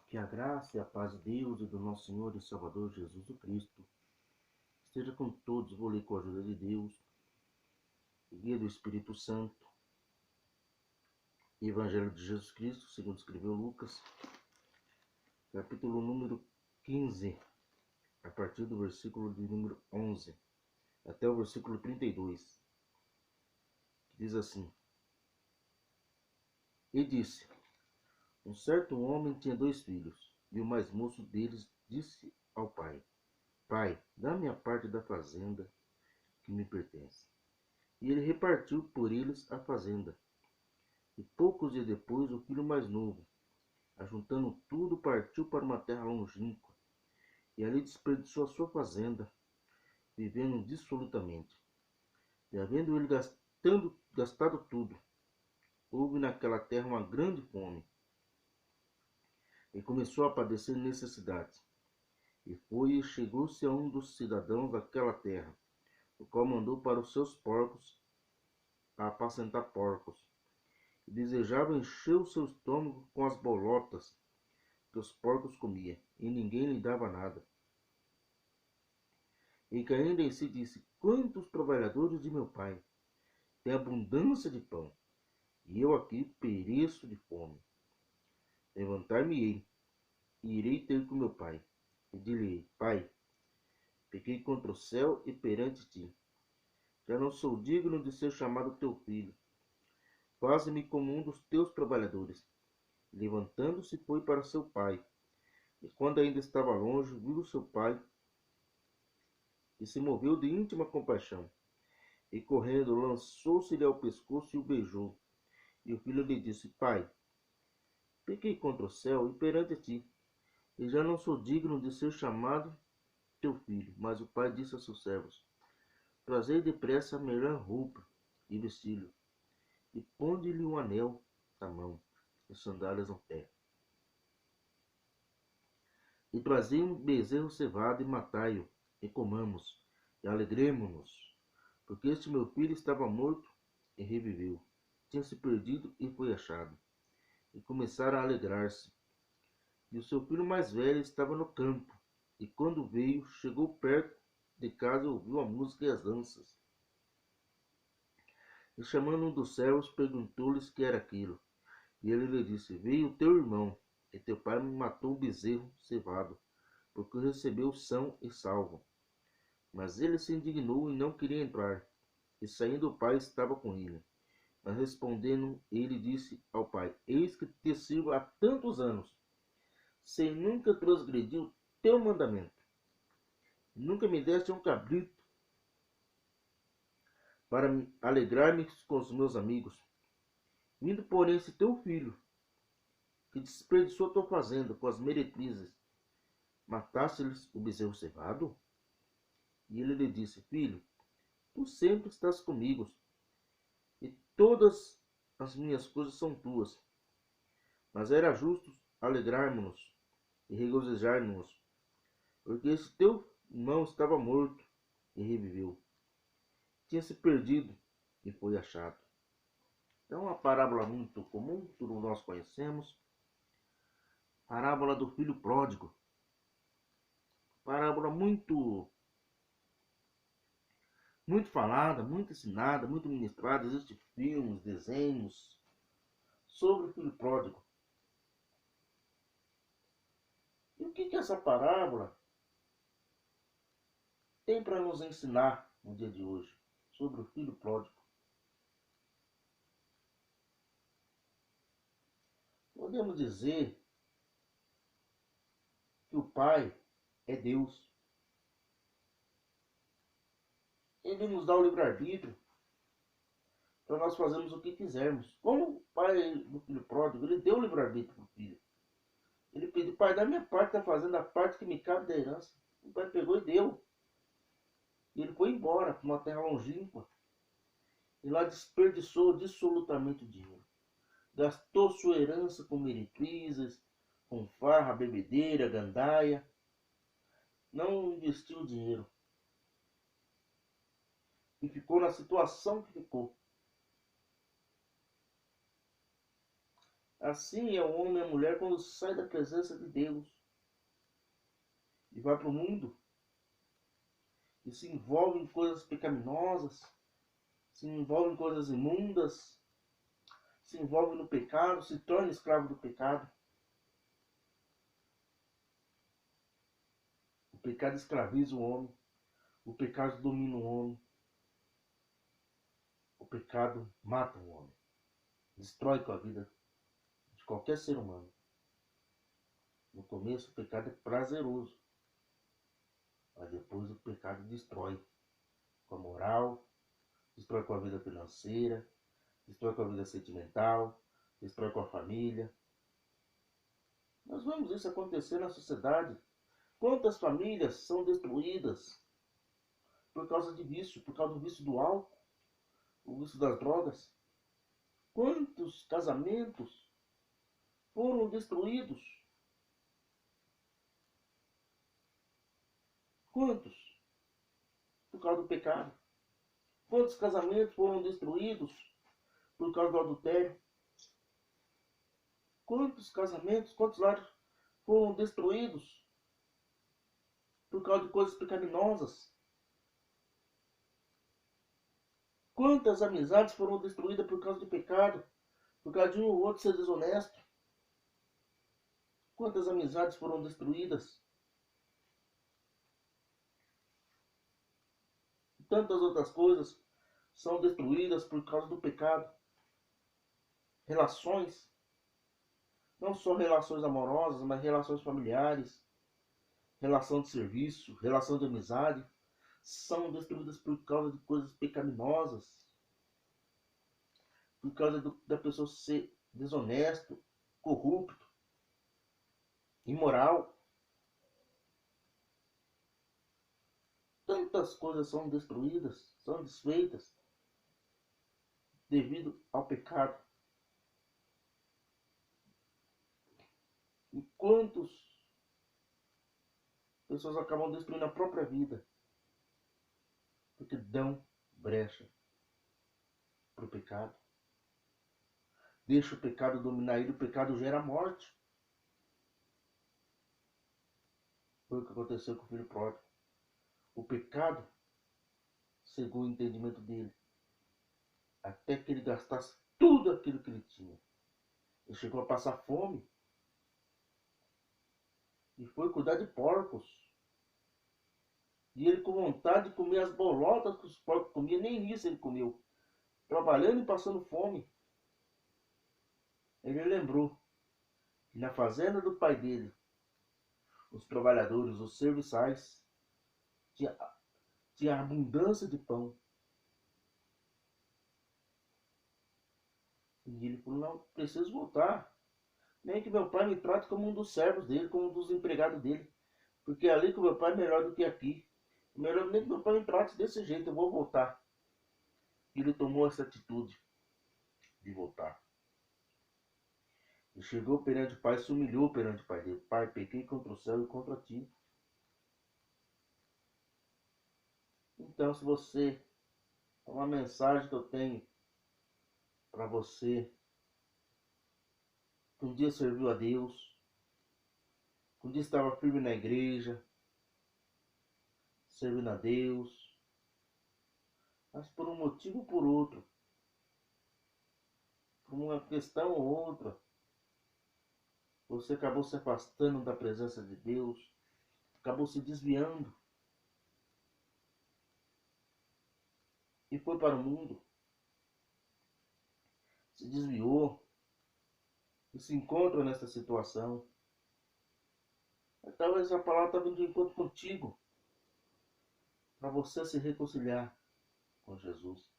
Que a graça e a paz de Deus e do nosso Senhor e Salvador Jesus Cristo esteja com todos. Vou ler com a ajuda de Deus, guia do Espírito Santo, Evangelho de Jesus Cristo, segundo escreveu Lucas, capítulo número 15, a partir do versículo de número 11 até o versículo 32, que diz assim: E disse: Um certo homem tinha 2 filhos, e o mais moço deles disse ao pai: Pai, dá-me a parte da fazenda que me pertence. E ele repartiu por eles a fazenda. E poucos dias depois, o filho mais novo, ajuntando tudo, partiu para uma terra longínqua, e ali desperdiçou a sua fazenda, vivendo dissolutamente. E havendo ele gastado tudo, houve naquela terra uma grande fome, e começou a padecer necessidade. E foi e chegou-se a um dos cidadãos daquela terra, o qual mandou para os seus porcos a apacentar porcos, e desejava encher o seu estômago com as bolotas que os porcos comiam, e ninguém lhe dava nada. E caindo em si disse: Quantos trabalhadores de meu pai têm abundância de pão, e eu aqui pereço de fome. Levantar-me-ei, e irei ter com meu pai, e dir-lhe: Pai, pequei contra o céu e perante ti. Já não sou digno de ser chamado teu filho. Faze-me como um dos teus trabalhadores. Levantando-se, foi para seu pai. E quando ainda estava longe, viu seu pai e se moveu de íntima compaixão. E correndo, lançou-se-lhe ao pescoço e o beijou. E o filho lhe disse: Pai, pequei contra o céu e perante ti, e já não sou digno de ser chamado teu filho. Mas o pai disse a seus servos: Trazei depressa a melhor roupa e vesti-lo, e ponde-lhe um anel na mão e sandálias no pé. E trazei um bezerro cevado e matai-o, e comamos, e alegremo-nos, porque este meu filho estava morto e reviveu, tinha se perdido e foi achado. E começaram a alegrar-se. E o seu filho mais velho estava no campo, e quando veio, chegou perto de casa e ouviu a música e as danças. E chamando um dos servos, perguntou-lhes que era aquilo. E ele lhe disse: Veio teu irmão, e teu pai me matou o bezerro cevado, porque o recebeu são e salvo. Mas ele se indignou e não queria entrar. E saindo o pai estava com ele. Mas respondendo, ele disse ao pai: Eis que te sirvo há tantos anos, sem nunca transgredir o teu mandamento. Nunca me deste um cabrito para alegrar-me com os meus amigos. Vindo, porém, esse teu filho, que desperdiçou tua fazenda com as meretrizes, mataste-lhes o bezerro cevado? E ele lhe disse: Filho, tu sempre estás comigo, e todas as minhas coisas são tuas. Mas era justo alegrarmos-nos e regozijar-nos, porque esse teu irmão estava morto e reviveu, tinha se perdido e foi achado. Então, uma parábola muito comum, todos nós conhecemos, parábola do filho pródigo, parábola muito falada, muito ensinada, muito ministrada. Existem filmes, desenhos sobre o filho pródigo. E o que essa parábola tem para nos ensinar no dia de hoje sobre o filho pródigo? Podemos dizer que o pai é Deus. Ele nos dá o livre-arbítrio para nós fazermos o que quisermos. Como o pai do filho pródigo, ele deu o livre-arbítrio para o filho. Ele pediu: Pai, dá minha parte da fazenda, a parte que me cabe da herança. O pai pegou e deu. E ele foi embora para uma terra longínqua. E lá desperdiçou dissolutamente o dinheiro. Gastou sua herança com meretrizes, com farra, bebedeira, gandaia. Não investiu o dinheiro. E ficou na situação que ficou. Assim é o homem e a mulher quando sai da presença de Deus e vai para o mundo e se envolve em coisas pecaminosas, se envolve em coisas imundas, se envolve no pecado, se torna escravo do pecado. O pecado escraviza o homem, o pecado domina o homem, o pecado mata o homem, destrói com a vida de qualquer ser humano. No começo o pecado é prazeroso, mas depois o pecado destrói com a moral, destrói com a vida financeira, destrói com a vida sentimental, destrói com a família. Nós vemos isso acontecer na sociedade. Quantas famílias são destruídas por causa de vício, por causa do vício do álcool, o vício das drogas? Quantos casamentos foram destruídos? Quantos? Por causa do pecado. Quantos casamentos foram destruídos por causa do adultério? Quantos casamentos, quantos lares foram destruídos por causa de coisas pecaminosas? Quantas amizades foram destruídas por causa de pecado, por causa de um ou outro ser desonesto? Quantas amizades foram destruídas? E tantas outras coisas são destruídas por causa do pecado. Relações, não só relações amorosas, mas relações familiares, relação de serviço, relação de amizade, são destruídas por causa de coisas pecaminosas, por causa da pessoa ser desonesto, corrupto, imoral. Tantas coisas são destruídas, são desfeitas devido ao pecado. E quantas pessoas acabam destruindo a própria vida porque dão brecha para o pecado. Deixa o pecado dominar ele, o pecado gera morte. Foi o que aconteceu com o filho pródigo. O pecado cegou o entendimento dele, até que ele gastasse tudo aquilo que ele tinha. Ele chegou a passar fome e foi cuidar de porcos. E ele, com vontade de comer as bolotas que os porcos comiam, nem isso ele comeu, trabalhando e passando fome. Ele lembrou que na fazenda do pai dele, os trabalhadores, os serviçais, tinha abundância de pão. E ele falou: não, preciso voltar. Nem que meu pai me trate como um dos servos dele, como um dos empregados dele. Porque ali com meu pai é melhor do que aqui. Melhor nem que meu pai me trate desse jeito, eu vou voltar. E ele tomou essa atitude de voltar. E chegou perante o pai, se humilhou perante o pai dele. Pai, pequei contra o céu e contra ti. Então, se você... É uma mensagem que eu tenho para você que um dia serviu a Deus, que um dia estava firme na igreja, servindo a Deus, mas por um motivo ou por outro, por uma questão ou outra, você acabou se afastando da presença de Deus, acabou se desviando e foi para o mundo, se desviou e se encontra nessa situação. Talvez a palavra está vindo de encontro contigo, para você se reconciliar com Jesus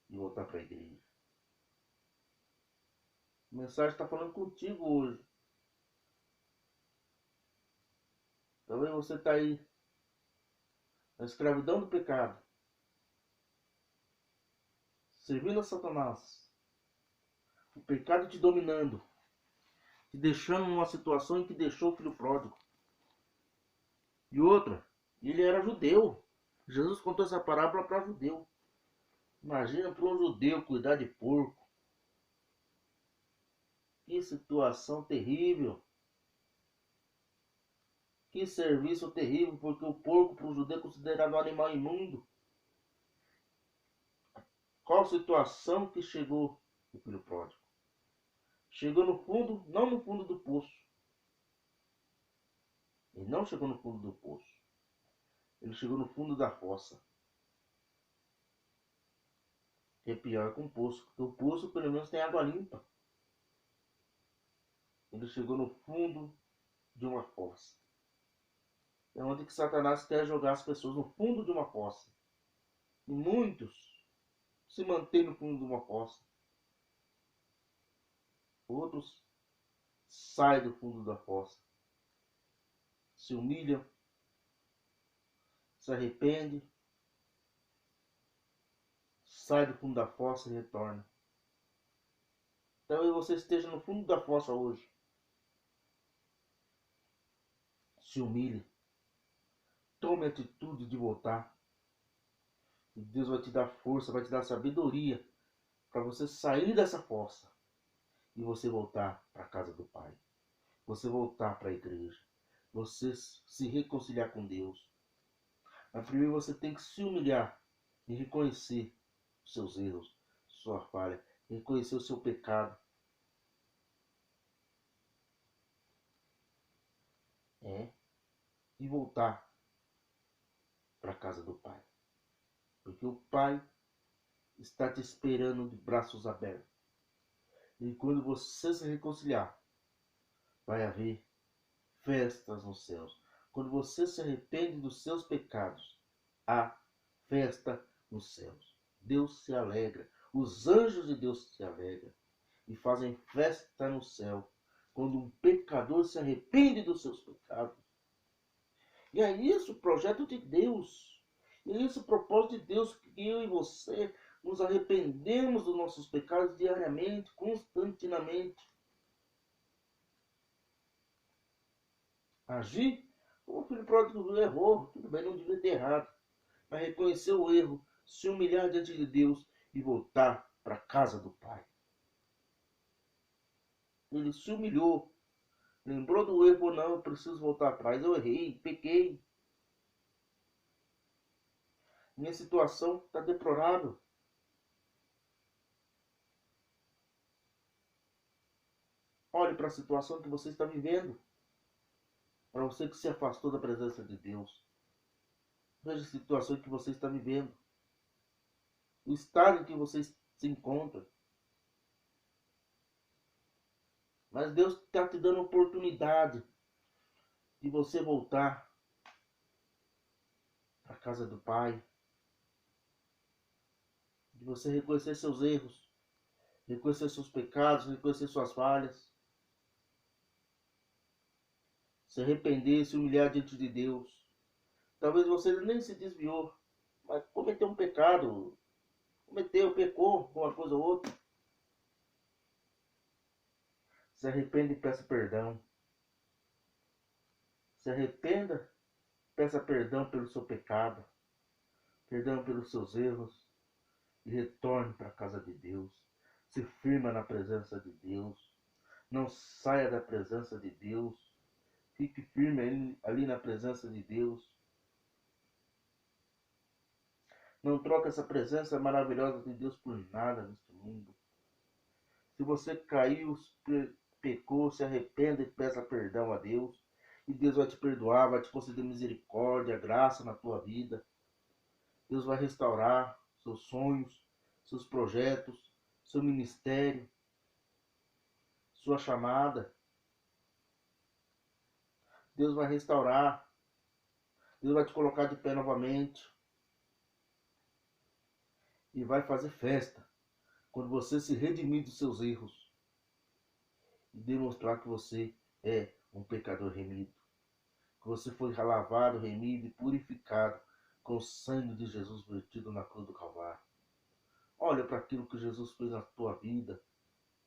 e voltar para a igreja. A mensagem está falando contigo hoje. Talvez você está aí na escravidão do pecado, servindo a Satanás, o pecado te dominando, te deixando numa situação em que deixou o filho pródigo. E outra, ele era judeu. Jesus contou essa parábola para judeu. Imagina para um judeu cuidar de porco. Que situação terrível. Que serviço terrível, porque o porco para o judeu é considerado um animal imundo. Qual situação que chegou o filho pródigo? Chegou no fundo, não no fundo do poço. Ele não chegou no fundo do poço. Ele chegou no fundo da fossa. Que é pior que um poço, porque o poço pelo menos tem água limpa. Ele chegou no fundo de uma fossa. É onde que Satanás quer jogar as pessoas, no fundo de uma fossa. E muitos se mantêm no fundo de uma fossa. Outros saem do fundo da fossa. Se humilham, se arrependem, sai do fundo da fossa e retorna. Talvez você esteja no fundo da fossa hoje. Se humilhe. Tome a atitude de voltar. E Deus vai te dar força, vai te dar sabedoria para você sair dessa fossa e você voltar para a casa do Pai. Você voltar para a igreja. Você se reconciliar com Deus. Mas primeiro você tem que se humilhar e reconhecer os seus erros, sua falha, reconhecer o seu pecado. E voltar para a casa do Pai. Porque o Pai está te esperando de braços abertos. E quando você se reconciliar, vai haver festas nos céus. Quando você se arrepende dos seus pecados, há festa nos céus. Deus se alegra. Os anjos de Deus se alegram e fazem festa no céu quando um pecador se arrepende dos seus pecados. E é isso o projeto de Deus. E é isso o propósito de Deus, que eu e você nos arrependemos dos nossos pecados diariamente, constantemente. Agir como o filho pródigo errou, tudo bem, não devia ter errado. Mas reconhecer o erro, se humilhar diante de Deus e voltar para a casa do Pai. Ele se humilhou. Lembrou do erro, não, eu preciso voltar atrás, eu errei, pequei. Minha situação está deplorável. Olhe para a situação que você está vivendo. Para você que se afastou da presença de Deus. Veja a situação que você está vivendo. O estado em que você se encontra. Mas Deus está te dando a oportunidade de você voltar para a casa do Pai. De você reconhecer seus erros. Reconhecer seus pecados. Reconhecer suas falhas. Se arrepender, se humilhar diante de Deus. Talvez você nem se desviou, mas cometeu um pecado. Pecou com uma coisa ou outra. Se arrependa e peça perdão. Se arrependa, peça perdão pelo seu pecado, perdão pelos seus erros e retorne para a casa de Deus. Se firma na presença de Deus. Não saia da presença de Deus. Fique firme ali na presença de Deus. Não troque essa presença maravilhosa de Deus por nada neste mundo. Se você caiu, pecou, se arrependa e peça perdão a Deus. E Deus vai te perdoar, vai te conceder misericórdia, graça na tua vida. Deus vai restaurar seus sonhos, seus projetos, seu ministério, sua chamada. Deus vai restaurar. Deus vai te colocar de pé novamente. E vai fazer festa quando você se redimir dos seus erros. E demonstrar que você é um pecador remido. Que você foi lavado, remido e purificado com o sangue de Jesus vertido na cruz do Calvário. Olha para aquilo que Jesus fez na tua vida,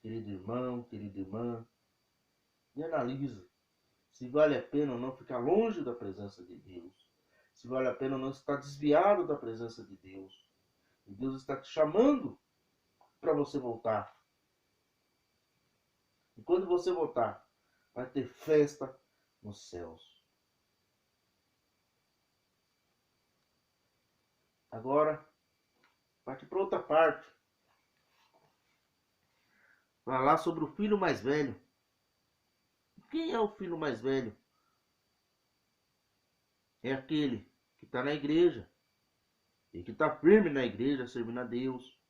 querido irmão, querida irmã, e analisa se vale a pena ou não ficar longe da presença de Deus. Se vale a pena ou não estar desviado da presença de Deus. E Deus está te chamando para você voltar. E quando você voltar, vai ter festa nos céus. Agora, parte para outra parte. Falar sobre o filho mais velho. Quem é o filho mais velho? É aquele que está na igreja. E que está firme na igreja, servindo a Deus.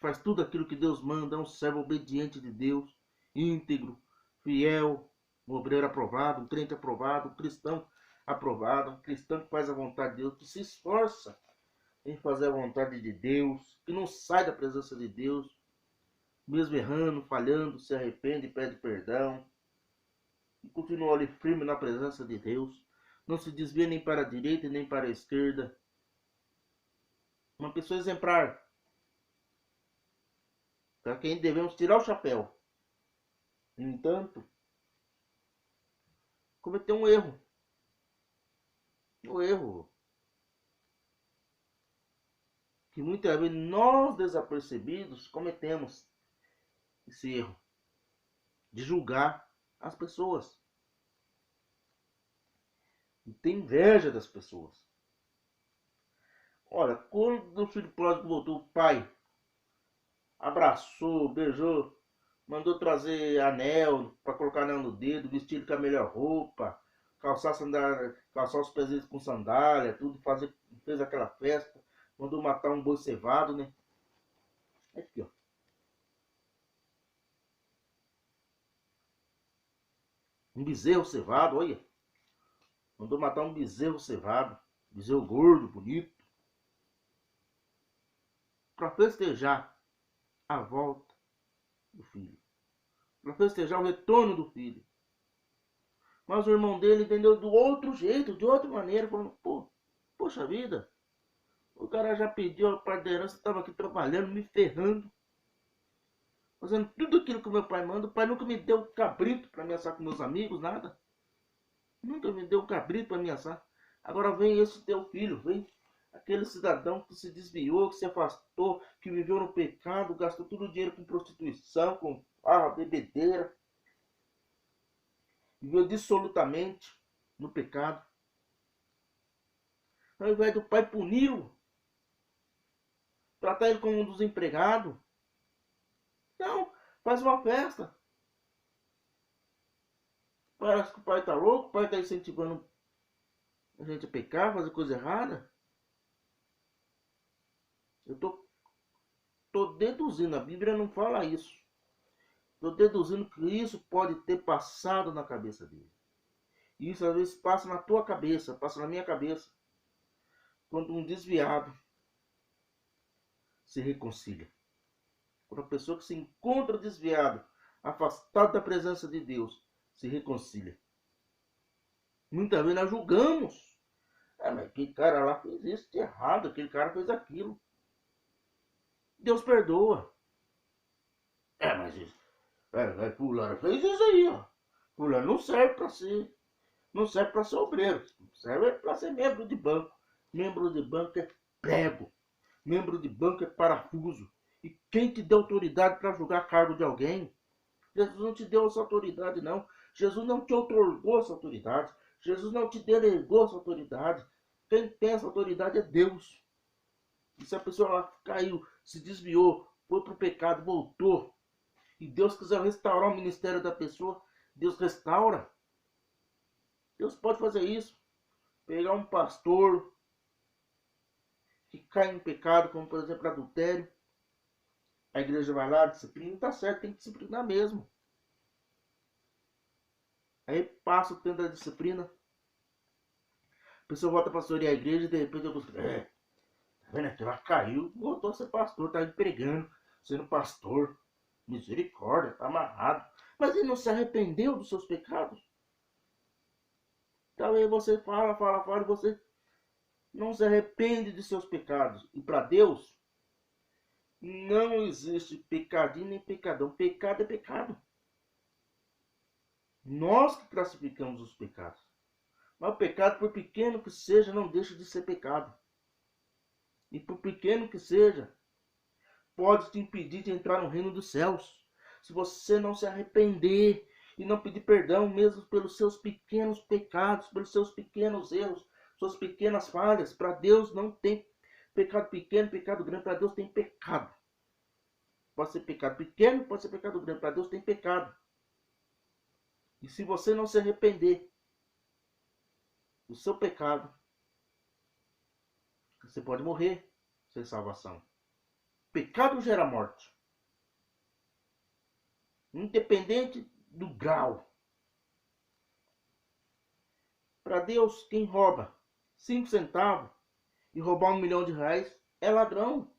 Faz tudo aquilo que Deus manda. É um servo obediente de Deus. Íntegro, fiel, um obreiro aprovado, um crente aprovado, um cristão aprovado, um cristão que faz a vontade de Deus, que se esforça em fazer a vontade de Deus, que não sai da presença de Deus, mesmo errando, falhando, se arrepende e pede perdão, e continua ali firme na presença de Deus, não se desvia nem para a direita nem para a esquerda. Uma pessoa exemplar, para quem devemos tirar o chapéu. No entanto, cometeu um erro. Um erro que muitas vezes nós desapercebidos cometemos esse erro de julgar as pessoas, e ter inveja das pessoas. Olha, quando o filho pródigo voltou, o pai abraçou, beijou, mandou trazer anel para colocar anel no dedo, vestir com a melhor roupa, calçar sandália, calçar os pés com sandália, tudo, fez aquela festa, mandou matar um boi cevado, né? Aqui, ó. Um bezerro cevado, olha. Mandou matar um bezerro cevado, bezerro gordo, bonito, para festejar a volta do filho, para festejar o retorno do filho. Mas o irmão dele entendeu do outro jeito, de outra maneira, falando: poxa vida, o cara já pediu a parte da herança, estava aqui trabalhando, me ferrando, fazendo tudo aquilo que o meu pai manda. O pai nunca me deu cabrito para me assar com meus amigos, nada. Nunca me deu cabrito para me assar. Agora vem esse teu filho, vem aquele cidadão que se desviou, que se afastou, que viveu no pecado, gastou todo o dinheiro com prostituição, com farra, bebedeira. Viveu dissolutamente no pecado. Ao invés do pai puni-lo, tratar ele como um desempregado, não, faz uma festa. Parece que o pai está louco, o pai está incentivando a gente a pecar, fazer coisa errada. Eu tô deduzindo, a Bíblia não fala isso. Estou deduzindo que isso pode ter passado na cabeça dele. E isso às vezes passa na tua cabeça, passa na minha cabeça. Quando um desviado se reconcilia. Quando a pessoa que se encontra desviado, afastado da presença de Deus, se reconcilia. Muitas vezes nós julgamos. Mas aquele cara lá fez isso de errado, aquele cara fez aquilo. Deus perdoa. Mas isso. Fulano fez isso aí, ó. Fulano não serve para ser. Não serve para ser obreiro. Serve para ser membro de banco. Membro de banco é prego. Membro de banco é parafuso. E quem te deu autoridade para julgar cargo de alguém? Jesus não te deu essa autoridade, não. Jesus não te outorgou essa autoridade. Jesus não te delegou essa autoridade. Quem tem essa autoridade é Deus. E se a pessoa lá caiu, se desviou, foi para o pecado, voltou, e Deus quiser restaurar o ministério da pessoa, Deus restaura. Deus pode fazer isso. Pegar um pastor que cai em pecado, como por exemplo adultério, a igreja vai lá, disciplina, tá certo, tem que disciplinar mesmo. Aí passa o tempo da disciplina, a pessoa volta a pastorear a igreja e de repente eu busco, tá vendo? Ela caiu, voltou a ser pastor, tá empregando, sendo pastor. Misericórdia, tá amarrado. Mas ele não se arrependeu dos seus pecados. Talvez você fala, e você não se arrepende de seus pecados. E para Deus, não existe pecadinho nem pecadão. Pecado é pecado. Nós que classificamos os pecados. Mas o pecado, por pequeno que seja, não deixa de ser pecado. E por pequeno que seja, pode te impedir de entrar no reino dos céus. se você não se arrepender e não pedir perdão mesmo pelos seus pequenos pecados, pelos seus pequenos erros, suas pequenas falhas. Para Deus não tem pecado pequeno, pecado grande. Para Deus tem pecado. Pode ser pecado pequeno, pode ser pecado grande. Para Deus tem pecado. E se você não se arrepender do seu pecado, você pode morrer sem salvação. Pecado gera morte. Independente do grau. Para Deus, quem rouba 5 centavos e roubar R$1 milhão é ladrão.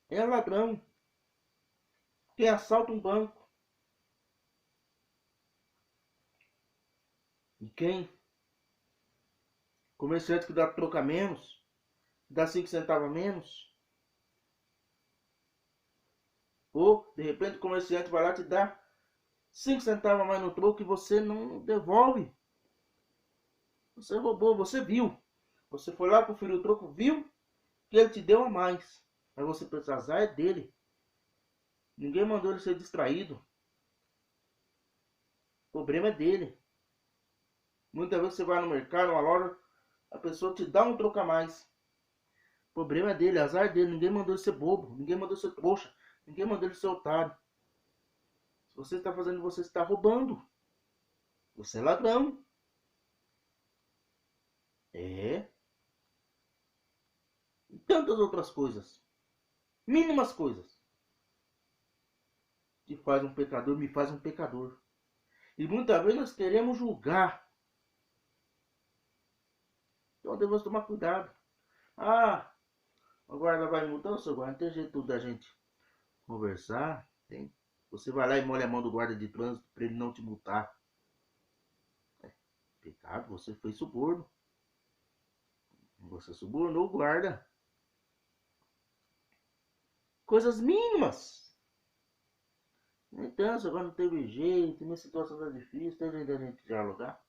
É ladrão. Quem assalta um banco. E quem? Comerciante que dá troco a menos, dá 5 centavos a menos. Ou, de repente, o comerciante vai lá e te dá 5 centavos a mais no troco e você não devolve. Você roubou, você viu. Você foi lá, conferiu o troco, viu que ele te deu a mais. Mas você pensa, azar é dele. Ninguém mandou ele ser distraído. O problema é dele. Muitas vezes você vai no mercado, numa loja, a pessoa te dá um troco a mais. O problema é dele, azar dele. Ninguém mandou ele ser bobo, ninguém mandou ele ser trouxa, ninguém mandou ele ser otário. Se você está fazendo, você está roubando. Você é ladrão. É. E tantas outras coisas. Mínimas coisas. Que faz um pecador, me faz um pecador. E muitas vezes nós queremos julgar. Então devemos tomar cuidado. Ah, a guarda vai mudar, seu guarda. Não tem jeito da gente conversar. Tem. Você vai lá e molha a mão do guarda de trânsito para ele não te multar. É pecado, você foi suborno. Você subornou o guarda. Coisas mínimas. Então, agora não teve jeito, minha situação tá difícil, tem jeito da gente dialogar.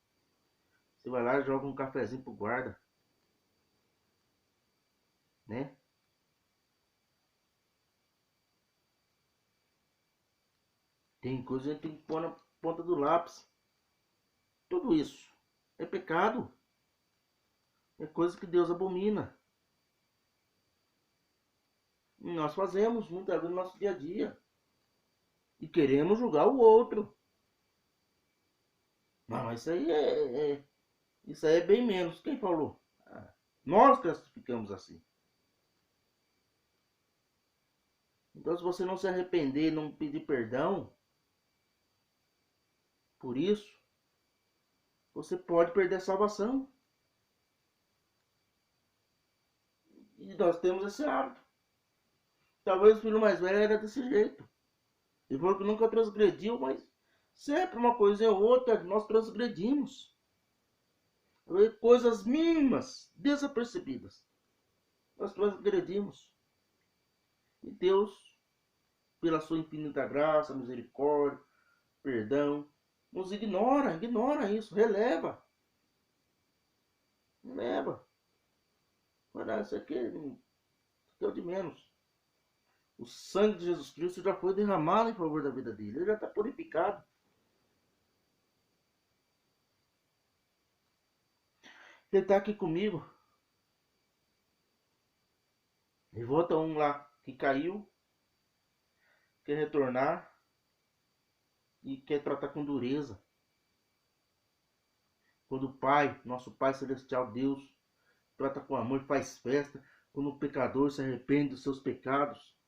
Você vai lá e joga um cafezinho pro guarda. Né? Tem coisa que a gente tem que pôr na ponta do lápis. Tudo isso é pecado. É coisa que Deus abomina. E nós fazemos muitas vezes no nosso dia a dia. E queremos julgar o outro. Mas isso aí é bem menos. Quem falou? Nós classificamos assim. Então, se você não se arrepender, não pedir perdão por isso, você pode perder a salvação. E nós temos esse hábito. Talvez o filho mais velho era desse jeito. Ele falou que nunca transgrediu, mas sempre uma coisa ou outra nós transgredimos. Coisas mínimas, desapercebidas, nós transgredimos. E Deus, pela sua infinita graça, misericórdia, perdão, nos ignora isso, releva. Mas isso aqui é o de menos. O sangue de Jesus Cristo já foi derramado em favor da vida dele. Ele já está purificado. Ele está aqui comigo. E volta um lá que caiu, quer retornar e quer tratar com dureza. Quando o Pai, nosso Pai Celestial, Deus, trata com amor e faz festa. Quando o pecador se arrepende dos seus pecados.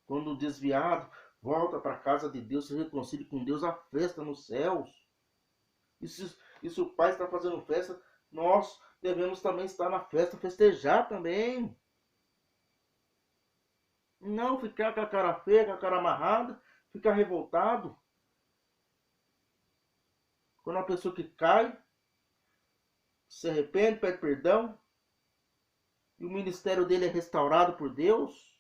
Quando o desviado volta para a casa de Deus, se reconcilia com Deus, há festa nos céus. E se o Pai está fazendo festa, nós devemos também estar na festa, festejar também. Não ficar com a cara feia, com a cara amarrada, ficar revoltado. Quando a pessoa que cai, se arrepende, pede perdão, e o ministério dele é restaurado por Deus,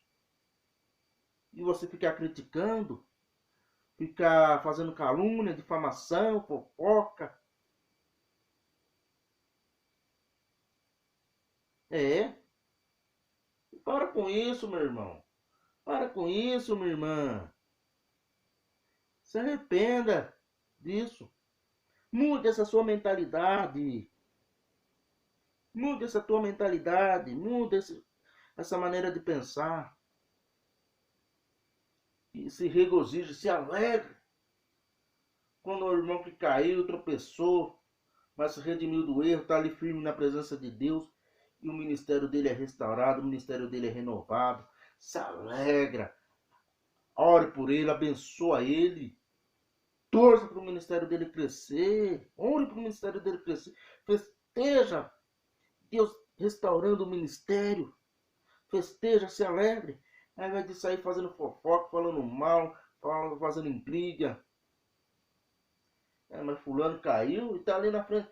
e você ficar criticando, ficar fazendo calúnia, difamação, fofoca. Para com isso, meu irmão. Para com isso, minha irmã. Se arrependa disso. Mude essa sua mentalidade. Mude essa tua mentalidade. Mude essa maneira de pensar. E se regozije, se alegre. Quando o irmão que caiu, tropeçou, mas se redimiu do erro, está ali firme na presença de Deus. E o ministério dele é restaurado, o ministério dele é renovado. Se alegra. Ore por ele, abençoa ele. Torça para o ministério dele crescer. Ore para o ministério dele crescer. Festeja Deus restaurando o ministério. Festeja, se alegre. Ao invés de sair fazendo fofoca, falando mal, fazendo intriga. Mas fulano caiu e está ali na frente.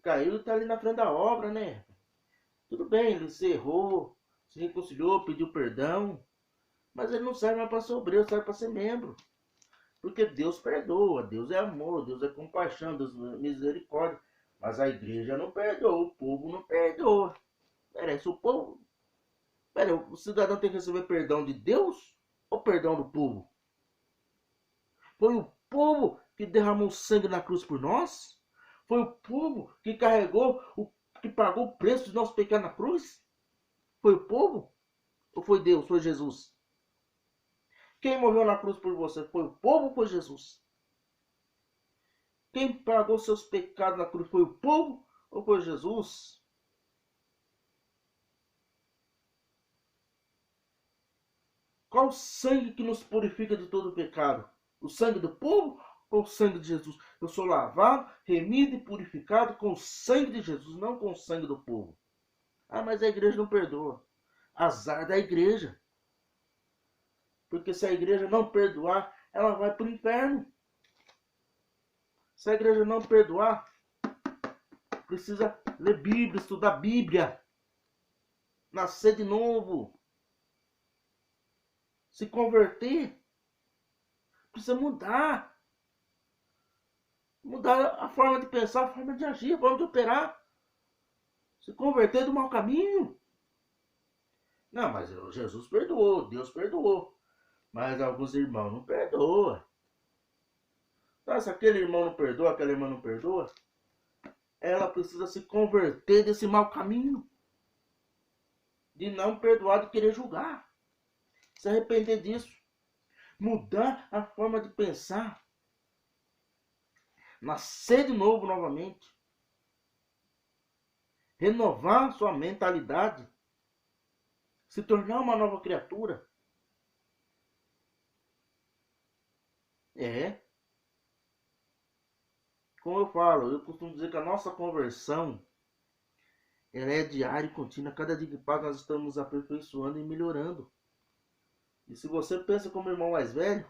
Caiu e está ali na frente da obra, né? Tudo bem, ele se errou, se reconciliou, pediu perdão. Mas ele não serve mais para ser obreiro, serve para ser membro. Porque Deus perdoa, Deus é amor, Deus é compaixão, Deus é misericórdia. Mas a igreja não perdoa, o povo não perdoa. Peraí, se o povo... Peraí, o cidadão tem que receber perdão de Deus ou perdão do povo? Foi o povo que derramou sangue na cruz por nós? Foi o povo que que pagou o preço de nosso pecado na cruz? Foi o povo? Ou foi Deus, foi Jesus? Quem morreu na cruz por você? Foi o povo ou foi Jesus? Quem pagou seus pecados na cruz? Foi o povo ou foi Jesus? Qual o sangue que nos purifica de todo o pecado? O sangue do povo ou o sangue de Jesus? Eu sou lavado, remido e purificado com o sangue de Jesus, não com o sangue do povo. Ah, mas a igreja não perdoa. Azar da igreja. Porque se a igreja não perdoar, ela vai para o inferno. Se a igreja não perdoar, precisa ler Bíblia, estudar Bíblia. Nascer de novo. Se converter. Precisa mudar. Mudar a forma de pensar, a forma de agir, a forma de operar. Se converter do mau caminho. Não, mas Jesus perdoou, Deus perdoou. Mas alguns irmãos não perdoam. Então, se aquele irmão não perdoa, aquela irmã não perdoa, ela precisa se converter desse mau caminho. De não perdoar, de querer julgar. Se arrepender disso. Mudar a forma de pensar. Nascer de novo novamente. Renovar sua mentalidade. Se tornar uma nova criatura. Como eu falo, eu costumo dizer que a nossa conversão ela é diária e contínua. Cada dia que passa nós estamos nos aperfeiçoando e melhorando. E se você pensa como irmão mais velho,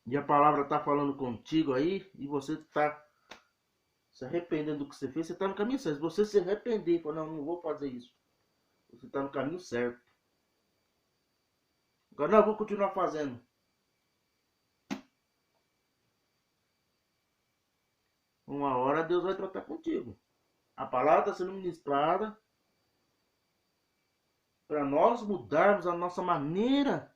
e a palavra está falando contigo aí, e você está se arrependendo do que você fez, você está no caminho certo. Se você se arrepender e falar, não vou fazer isso, você está no caminho certo. Agora, não, eu vou continuar fazendo. Uma hora Deus vai tratar contigo. A palavra está sendo ministrada para nós mudarmos a nossa maneira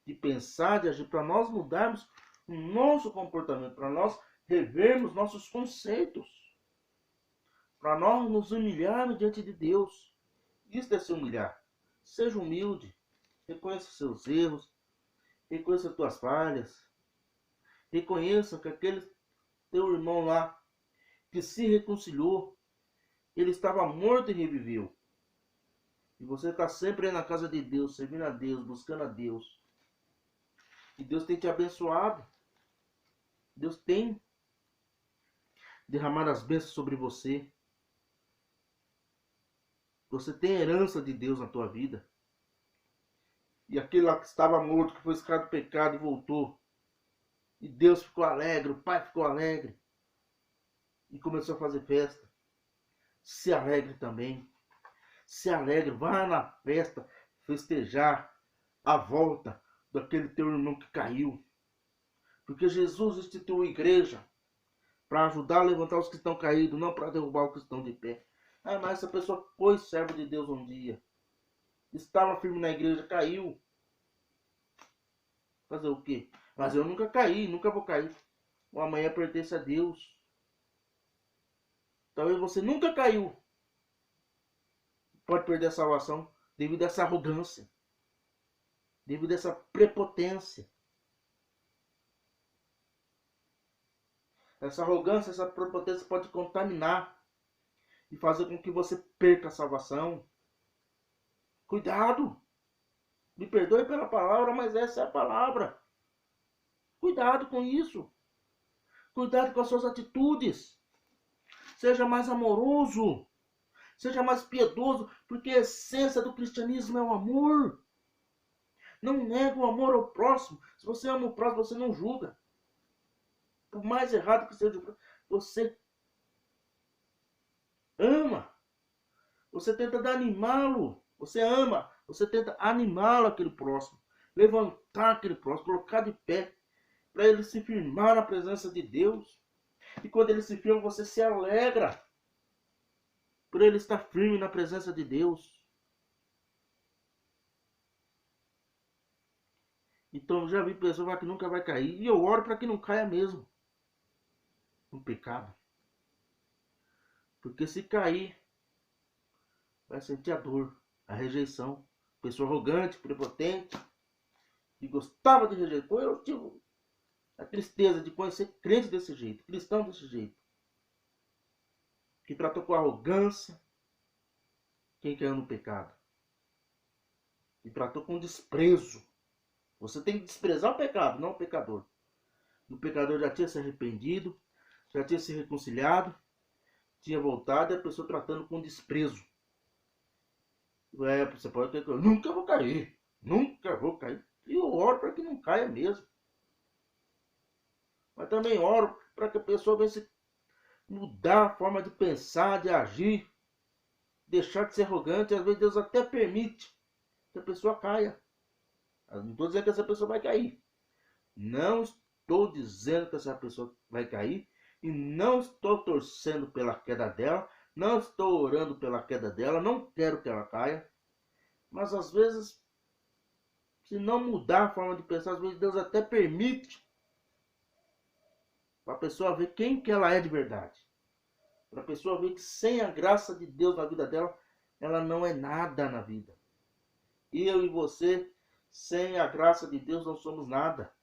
de pensar, de agir, para nós mudarmos o nosso comportamento, para nós revermos nossos conceitos, para nós nos humilharmos diante de Deus. Isso é se humilhar. Seja humilde, reconheça os seus erros, reconheça as tuas falhas, reconheça que aquele teu irmão lá que se reconciliou, ele estava morto e reviveu. E você está sempre aí na casa de Deus, servindo a Deus, buscando a Deus. E Deus tem te abençoado. Deus tem derramado as bênçãos sobre você. Você tem herança de Deus na tua vida. E aquele lá que estava morto, que foi escravo do pecado e voltou. E Deus ficou alegre, o Pai ficou alegre. E começou a fazer festa. Se alegre também. Se alegre, vá na festa festejar a volta daquele teu irmão que caiu. Porque Jesus instituiu a igreja para ajudar a levantar os que estão caídos, não para derrubar os que estão de pé. Ah, mas essa pessoa foi servo de Deus um dia. estava firme na igreja, caiu. Fazer o quê? Mas eu nunca caí, nunca vou cair. O amanhã pertence a Deus. Talvez você nunca caiu. Pode perder a salvação devido a essa arrogância, devido a essa prepotência. Essa arrogância, essa prepotência pode contaminar e fazer com que você perca a salvação. Cuidado! Me perdoe pela palavra, mas essa é a palavra. Cuidado com isso. Cuidado com as suas atitudes. Seja mais amoroso. Seja mais piedoso, porque a essência do cristianismo é o amor. Não nega o amor ao próximo. Se você ama o próximo, você não julga. Por mais errado que seja, você ama. Você tenta animá-lo. Você ama. Você tenta animá-lo, aquele próximo. Levantar aquele próximo, colocar de pé, para ele se firmar na presença de Deus. E quando ele se firma, você se alegra por ele estar firme na presença de Deus. Então já vi pessoas que nunca vai cair. E eu oro para que não caia mesmo no pecado. Porque se cair, vai sentir a dor, a rejeição. Pessoa arrogante, prepotente, que gostava de rejeitar. Eu tive a tristeza de conhecer crente desse jeito, cristão desse jeito. Que tratou com arrogância quem caiu no pecado. E tratou com desprezo. Você tem que desprezar o pecado, não o pecador. O pecador já tinha se arrependido, já tinha se reconciliado, tinha voltado, e a pessoa tratando com desprezo. Você pode ter que eu nunca vou cair, nunca vou cair. E eu oro para que não caia mesmo. Mas também oro para que a pessoa venha se mudar a forma de pensar, de agir, deixar de ser arrogante. Às vezes Deus até permite que a pessoa caia. Eu não estou dizendo que essa pessoa vai cair. Não estou dizendo que essa pessoa vai cair. E não estou torcendo pela queda dela. Não estou orando pela queda dela. Não quero que ela caia. Mas às vezes, se não mudar a forma de pensar, às vezes Deus até permite para a pessoa ver quem que ela é de verdade. Para a pessoa ver que sem a graça de Deus na vida dela, ela não é nada na vida. Eu e você, sem a graça de Deus, não somos nada.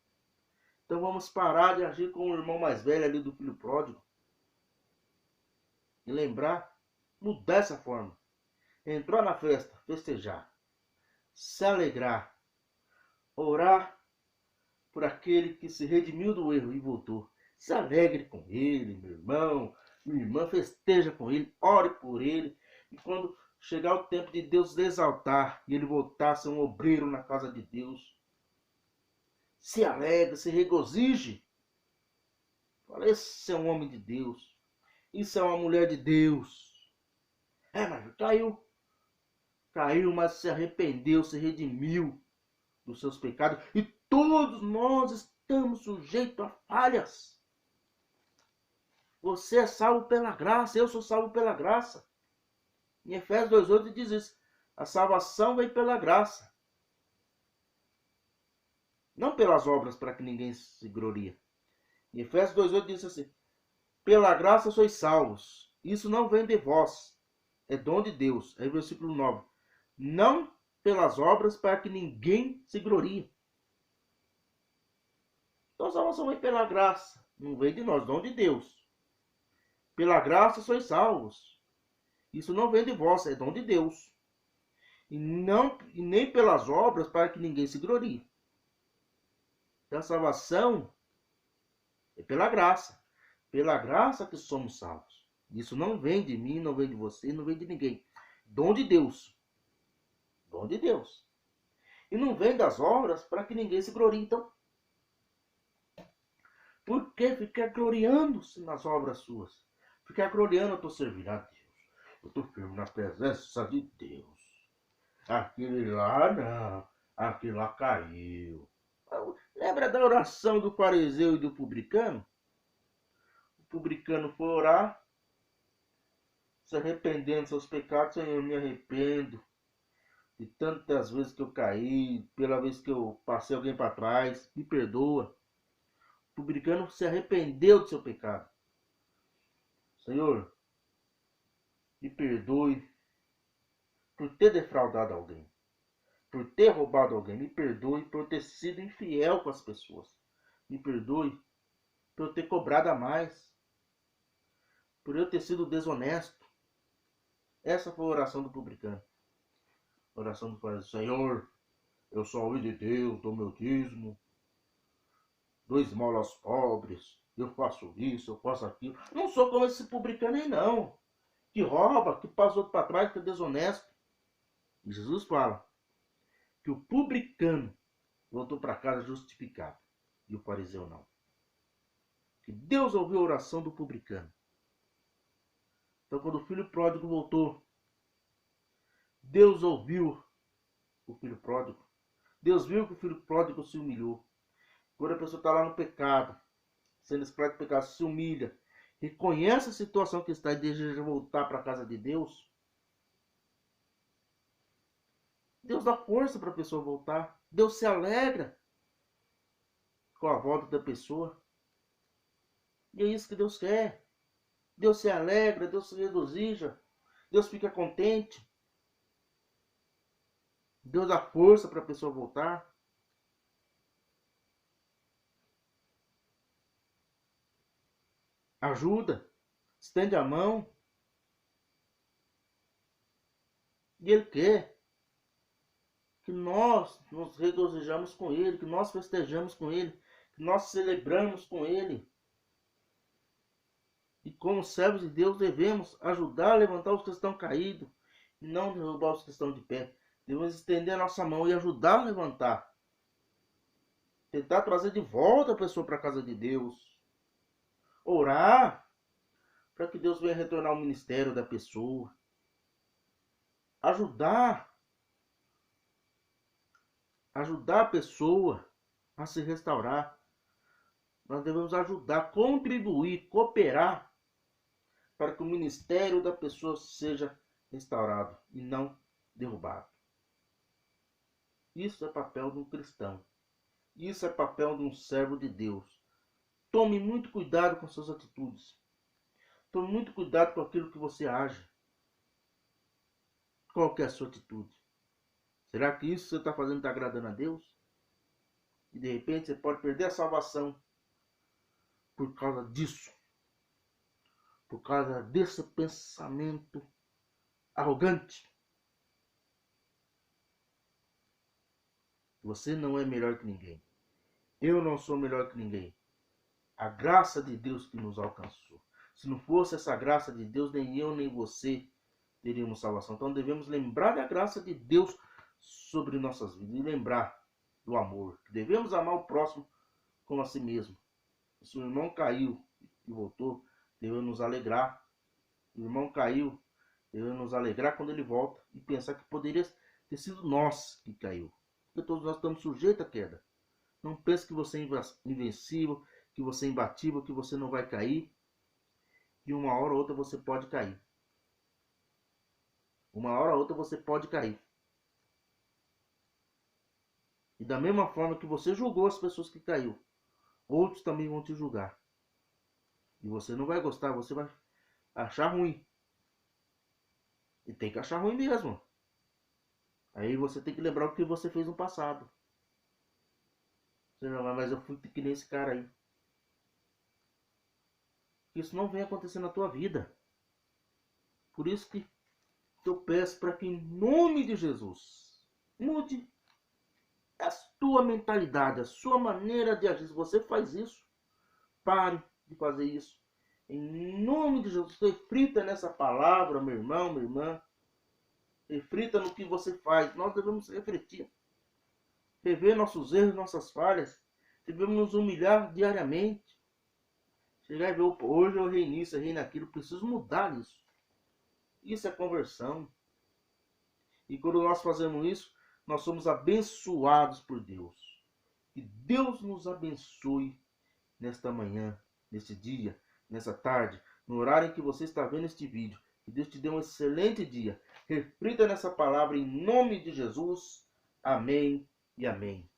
Então vamos parar de agir como o irmão mais velho ali do filho pródigo. E lembrar, mudar essa forma. Entrar na festa, festejar. Se alegrar. Orar por aquele que se redimiu do erro e voltou. Se alegre com ele, meu irmão, minha irmã, festeja com ele, ore por ele. E quando chegar o tempo de Deus exaltar e ele voltar a ser um obreiro na casa de Deus, se alegre, se regozije. Fala, esse é um homem de Deus. Isso é uma mulher de Deus. Mas caiu. Caiu, mas se arrependeu, se redimiu dos seus pecados. E todos nós estamos sujeitos a falhas. Você é salvo pela graça, eu sou salvo pela graça. Em Efésios 2,8 diz isso. A salvação vem pela graça. Não pelas obras, para que ninguém se glorie. Em Efésios 2,8 diz assim. Pela graça sois salvos. Isso não vem de vós. É dom de Deus. Aí versículo 9. Não pelas obras, para que ninguém se glorie. Então a salvação vem pela graça. Não vem de nós, dom de Deus. Pela graça sois salvos. Isso não vem de vós, é dom de Deus. E nem pelas obras, para que ninguém se glorie. Então a salvação é pela graça. Pela graça que somos salvos. Isso não vem de mim, não vem de você, não vem de ninguém. Dom de Deus. Dom de Deus. E não vem das obras para que ninguém se glorie. Então, por que ficar gloriando-se nas obras suas? Ficar gloriando, eu estou servindo a Deus. Eu estou firme na presença de Deus. Aquele lá não. Aquele lá caiu. Lembra da oração do fariseu e do publicano? O publicano foi orar, se arrependendo dos seus pecados. Senhor, eu me arrependo. de tantas vezes que eu caí, pela vez que eu passei alguém para trás, me perdoa. O publicano se arrependeu do seu pecado. Senhor, me perdoe por ter defraudado alguém, por ter roubado alguém. Me perdoe por ter sido infiel com as pessoas. Me perdoe por eu ter cobrado a mais, por eu ter sido desonesto. Essa foi a oração do publicano. A oração do pai: Senhor, eu sou homem de Deus, dou meu dízimo, dou esmola aos pobres, eu faço isso, eu faço aquilo. Não sou como esse publicano aí não, que rouba, que passa outro para trás, que é desonesto. E Jesus fala que o publicano voltou para casa justificado e o fariseu não. Que Deus ouviu a oração do publicano. Então, quando o filho pródigo voltou, Deus ouviu o filho pródigo. Deus viu que o filho pródigo se humilhou. Quando a pessoa está lá no pecado, sendo escravo do pecado, se humilha, reconhece a situação que está e deseja voltar para a casa de Deus, Deus dá força para a pessoa voltar. Deus se alegra com a volta da pessoa. E é isso que Deus quer. Deus se alegra, Deus se regozija, Deus fica contente. Deus dá força para a pessoa voltar. Ajuda, estende a mão. E Ele quer que nós nos regozijamos com Ele, que nós festejamos com Ele, que nós celebramos com Ele. E como servos de Deus devemos ajudar a levantar os que estão caídos e não derrubar os que estão de pé. Devemos estender a nossa mão e ajudar a levantar. Tentar trazer de volta a pessoa para a casa de Deus. Orar para que Deus venha retornar ao ministério da pessoa. Ajudar a pessoa a se restaurar. Nós devemos ajudar, contribuir, cooperar para que o ministério da pessoa seja restaurado e não derrubado. Isso é papel de um cristão. Isso é papel de um servo de Deus. Tome muito cuidado com suas atitudes. Tome muito cuidado com aquilo que você age. Qual que é a sua atitude? Será que isso que você está fazendo está agradando a Deus? E de repente você pode perder a salvação por causa disso. Por causa desse pensamento arrogante. Você não é melhor que ninguém. Eu não sou melhor que ninguém. A graça de Deus que nos alcançou. Se não fosse essa graça de Deus, nem eu nem você teríamos salvação. Então devemos lembrar da graça de Deus sobre nossas vidas e lembrar do amor. Devemos amar o próximo como a si mesmo. Se o irmão caiu e voltou, devemos nos alegrar. O irmão caiu, devemos nos alegrar quando ele volta e pensar que poderia ter sido nós que caiu. Porque todos nós estamos sujeitos à queda. Não pense que você é invencível, que você é imbatível, que você não vai cair. E uma hora ou outra você pode cair. Uma hora ou outra você pode cair. E da mesma forma que você julgou as pessoas que caiu, outros também vão te julgar. E você não vai gostar, você vai achar ruim. E tem que achar ruim mesmo. Aí você tem que lembrar o que você fez no passado. Você não vai, mas eu fui que nem esse cara aí. Isso não vem acontecer na tua vida. Por isso que eu peço para que, em nome de Jesus, mude a tua mentalidade, a sua maneira de agir. Se você faz isso, pare de fazer isso. Em nome de Jesus, reflita nessa palavra, meu irmão, minha irmã. Reflita no que você faz. Nós devemos refletir. Rever nossos erros, nossas falhas. Devemos nos humilhar diariamente. Chegar e ver, hoje eu errei nisso, errei naquilo. Preciso mudar isso. Isso é conversão. E quando nós fazemos isso, nós somos abençoados por Deus. Que Deus nos abençoe nesta manhã, nesse dia, nessa tarde, no horário em que você está vendo este vídeo. Que Que Deus te dê um excelente dia. Reflita nessa palavra em nome de Jesus. Amém e amém.